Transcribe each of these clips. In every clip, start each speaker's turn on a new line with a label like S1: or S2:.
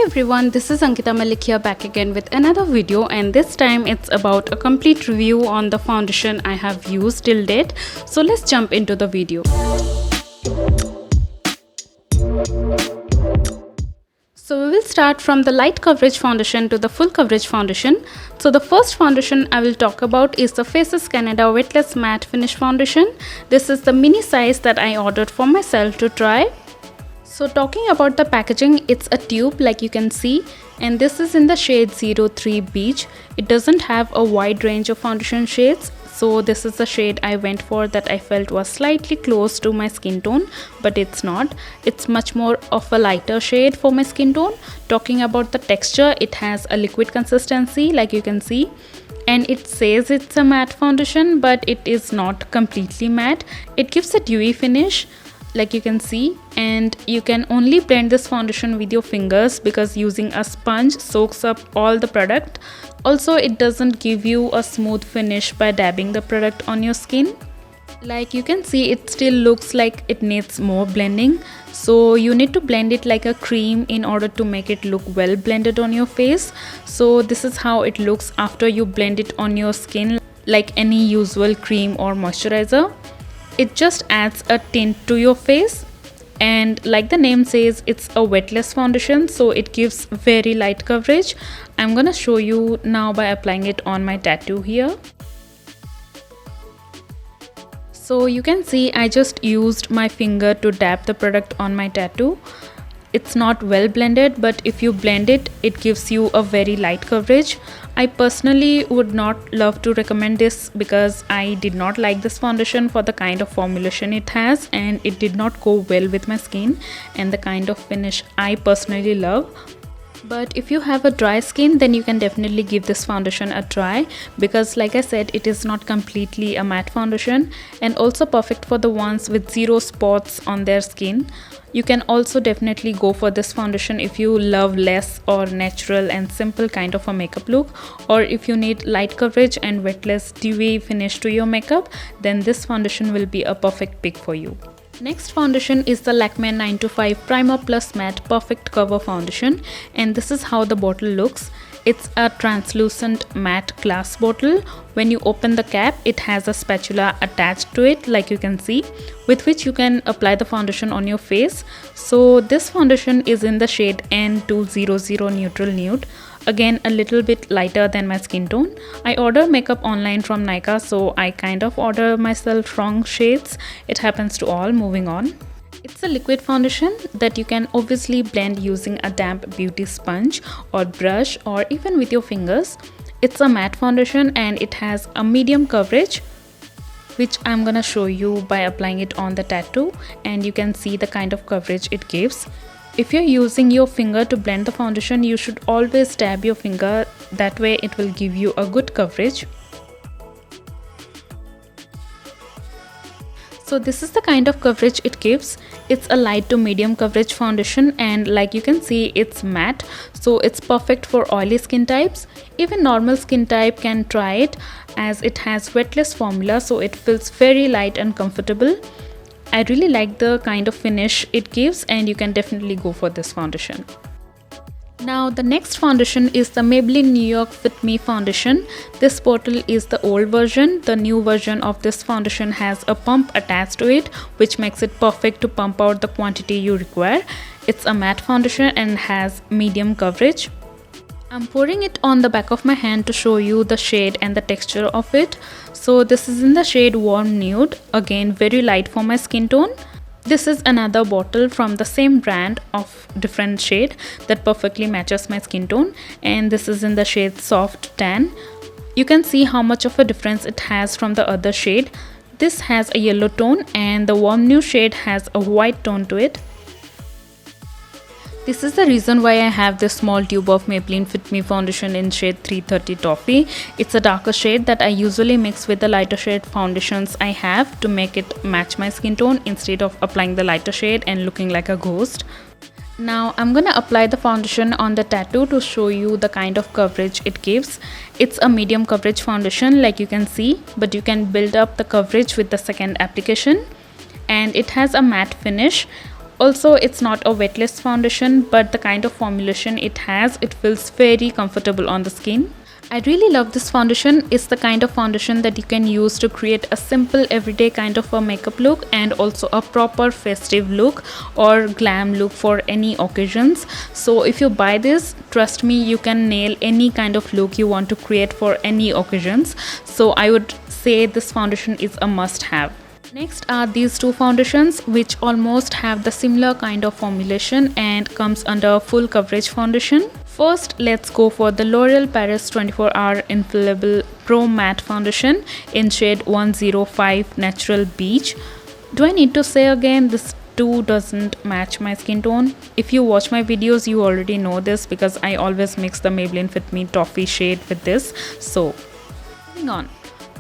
S1: everyone, this is Ankita Malik here back again with another video, and this time it's about a complete review on the foundation I have used till date. So let's jump into the video. So we will start from the light coverage foundation to the full coverage foundation. So the first foundation I will talk about is the Faces Canada Weightless Matte Finish Foundation. This is the mini size that I ordered for myself to try. So talking about the packaging, it's a tube like you can see, and this is in the shade 03 Beach. It doesn't have a wide range of foundation shades, so this is the shade I went for that I felt was slightly close to my skin tone, but it's not. It's much more of a lighter shade for my skin tone. Talking about the texture, it has a liquid consistency like you can see, and it says it's a matte foundation, but it is not completely matte. It gives a dewy finish like you can see, and you can only blend this foundation with your fingers because using a sponge soaks up all the product. Also, it doesn't give you a smooth finish by dabbing the product on your skin. Like you can see, it still looks like it needs more blending, so you need to blend it like a cream in order to make it look well blended on your face. So this is how it looks after you blend it on your skin like any usual cream or moisturizer. It just adds a tint to your face, and like the name says, it's a weightless foundation, so it gives very light coverage. I'm gonna show you now by applying it on my tattoo here. So you can see I just used my finger to dab the product on my tattoo. It's not well blended, but if you blend it, it gives you a very light coverage. I personally would not love to recommend this because I did not like this foundation for the kind of formulation it has, and it did not go well with my skin and the kind of finish I personally love. But if you have a dry skin, then you can definitely give this foundation a try because like I said, it is not completely a matte foundation, and also perfect for the ones with zero spots on their skin. You can also definitely go for this foundation if you love less or natural and simple kind of a makeup look, or if you need light coverage and weightless dewy finish to your makeup, then this foundation will be a perfect pick for you. Next foundation is the Lakme 925 Primer Plus Matte Perfect Cover Foundation, and this is how the bottle looks. It's a translucent matte glass bottle. When you open the cap, it has a spatula attached to it like you can see, with which you can apply the foundation on your face. So this foundation is in the shade N200 Neutral Nude. Again, a little bit lighter than my skin tone. I order makeup online from Nykaa, so I kind of order myself wrong shades. It happens to all. Moving on. It's a liquid foundation that you can obviously blend using a damp beauty sponge or brush or even with your fingers. It's a matte foundation and it has a medium coverage, which I'm gonna show you by applying it on the tattoo, and you can see the kind of coverage it gives. If you're using your finger to blend the foundation, you should always dab your finger, that way it will give you a good coverage. So this is the kind of coverage it gives. It's a light to medium coverage foundation, and like you can see, it's matte, so it's perfect for oily skin types. Even normal skin type can try it as it has weightless formula, so it feels very light and comfortable. I really like the kind of finish it gives, and you can definitely go for this foundation. Now the next foundation is the Maybelline New York Fit Me foundation. This bottle is the old version. The new version of this foundation has a pump attached to it, which makes it perfect to pump out the quantity you require. It's a matte foundation and has medium coverage. I'm pouring it on the back of my hand to show you the shade and the texture of it. So this is in the shade Warm Nude, again very light for my skin tone. This is another bottle from the same brand of different shade that perfectly matches my skin tone, and this is in the shade Soft Tan. You can see how much of a difference it has from the other shade. This has a yellow tone and the Warm Nude shade has a white tone to it. This is the reason why I have this small tube of Maybelline Fit Me foundation in shade 330 Toffee. It's a darker shade that I usually mix with the lighter shade foundations I have to make it match my skin tone instead of applying the lighter shade and looking like a ghost. Now I'm gonna apply the foundation on the tattoo to show you the kind of coverage it gives. It's a medium coverage foundation like you can see, but you can build up the coverage with the second application, and it has a matte finish. Also, it's not a wetless foundation, but the kind of formulation it has, it feels very comfortable on the skin. I really love this foundation. It's the kind of foundation that you can use to create a simple everyday kind of a makeup look and also a proper festive look or glam look for any occasions. So if you buy this, trust me, you can nail any kind of look you want to create for any occasions. So I would say this foundation is a must have. Next are these two foundations which almost have the similar kind of formulation and comes under full coverage foundation. First, let's go for the L'Oreal Paris 24-Hour Infallible Pro Matte Foundation in shade 105 Natural Beach. Do I need to say again, this too doesn't match my skin tone? If you watch my videos, you already know this because I always mix the Maybelline Fit Me Toffee shade with this. So, moving on.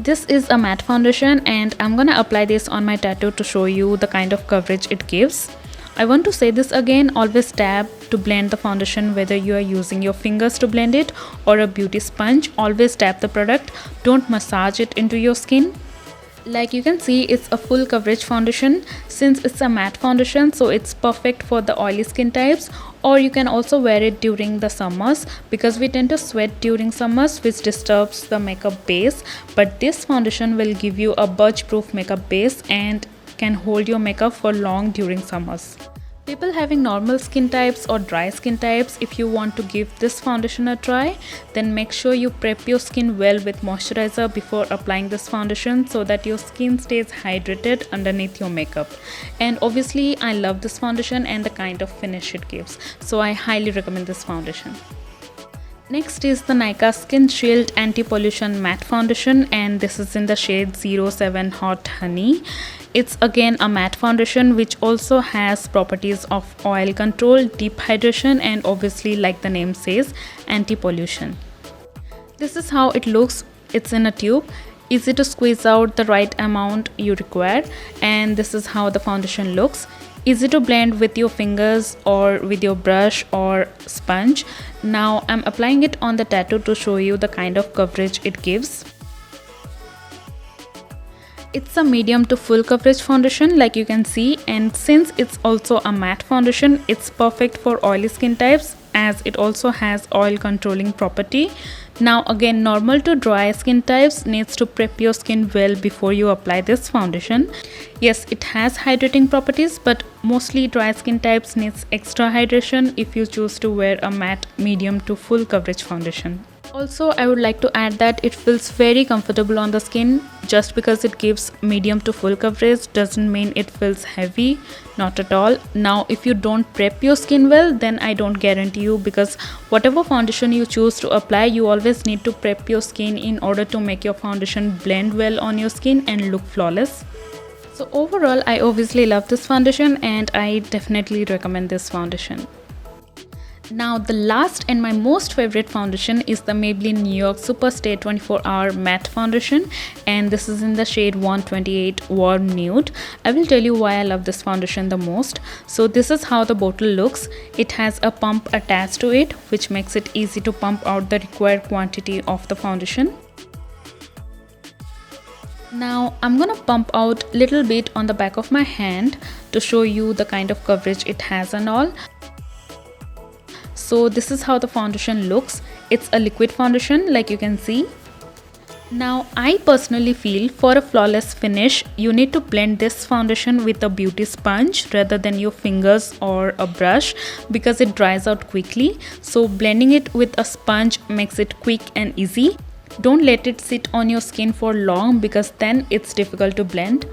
S1: This is a matte foundation and I'm gonna apply this on my tattoo to show you the kind of coverage it gives. I want to say this again, always dab to blend the foundation, whether you are using your fingers to blend it or a beauty sponge. Always dab the product, don't massage it into your skin. Like you can see, it's a full coverage foundation. Since it's a matte foundation, so it's perfect for the oily skin types, or you can also wear it during the summers because we tend to sweat during summers, which disturbs the makeup base. But this foundation will give you a budge proof makeup base and can hold your makeup for long during summers. People having normal skin types or dry skin types, if you want to give this foundation a try, then make sure you prep your skin well with moisturizer before applying this foundation so that your skin stays hydrated underneath your makeup. And obviously I love this foundation and the kind of finish it gives, so I highly recommend this foundation. Next is the Nykaa Skin Shield Anti-Pollution Matte Foundation and this is in the shade 07 Hot Honey. It's again a matte foundation which also has properties of oil control, deep hydration and obviously, like the name says, anti-pollution. This is how it looks. It's in a tube. Easy to squeeze out the right amount you require, and this is how the foundation looks. Easy to blend with your fingers or with your brush or sponge. Now I'm applying it on the tattoo to show you the kind of coverage it gives. It's a medium to full coverage foundation, like you can see, and since it's also a matte foundation, it's perfect for oily skin types as it also has oil controlling property. Now again, normal to dry skin types needs to prep your skin well before you apply this foundation. Yes, it has hydrating properties, but mostly dry skin types needs extra hydration if you choose to wear a matte medium to full coverage foundation. Also, I would like to add that it feels very comfortable on the skin. Just because it gives medium to full coverage doesn't mean it feels heavy, not at all. Now if you don't prep your skin well, then I don't guarantee you, because whatever foundation you choose to apply, you always need to prep your skin in order to make your foundation blend well on your skin and look flawless. So overall, I obviously love this foundation and I definitely recommend this foundation. Now the last and my most favorite foundation is the Maybelline New York Superstay 24-Hour Matte Foundation, and this is in the shade 128 Warm Nude. I will tell you why I love this foundation the most. So this is how the bottle looks. It has a pump attached to it, which makes it easy to pump out the required quantity of the foundation. Now I'm gonna pump out a little bit on the back of my hand to show you the kind of coverage it has and all. So this is how the foundation looks. It's a liquid foundation, like you can see. Now I personally feel for a flawless finish, you need to blend this foundation with a beauty sponge rather than your fingers or a brush, because it dries out quickly. So blending it with a sponge makes it quick and easy. Don't let it sit on your skin for long, because then it's difficult to blend.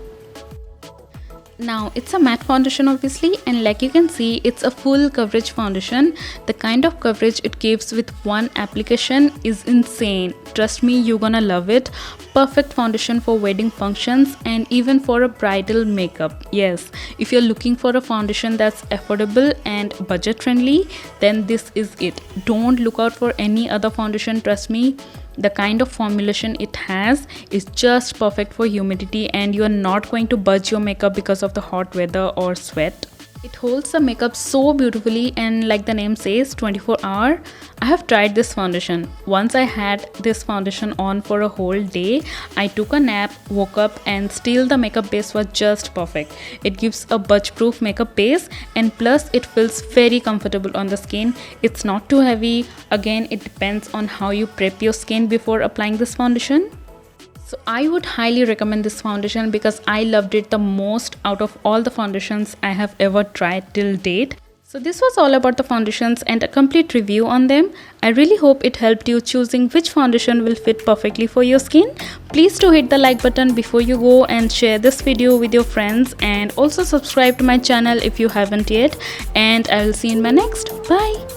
S1: Now it's a matte foundation obviously, and like you can see, it's a full coverage foundation. The kind of coverage it gives with one application is insane. Trust me, you're gonna love it. Perfect foundation for wedding functions and even for a bridal makeup. Yes, if you're looking for a foundation that's affordable and budget friendly, then this is it. Don't look out for any other foundation, trust me. The kind of formulation it has is just perfect for humidity, and you are not going to budge your makeup because of the hot weather or sweat. It holds the makeup so beautifully, and like the name says, 24-hour. I have tried this foundation. Once I had this foundation on for a whole day. I took a nap, woke up, and still the makeup base was just perfect. It gives a budge proof makeup base, and plus it feels very comfortable on the skin. It's not too heavy. Again, it depends on how you prep your skin before applying this foundation. So I would highly recommend this foundation because I loved it the most out of all the foundations I have ever tried till date. So this was all about the foundations and a complete review on them. I really hope it helped you choosing which foundation will fit perfectly for your skin. Please do hit the like button before you go and share this video with your friends, and also subscribe to my channel if you haven't yet, and I will see you in my next. Bye.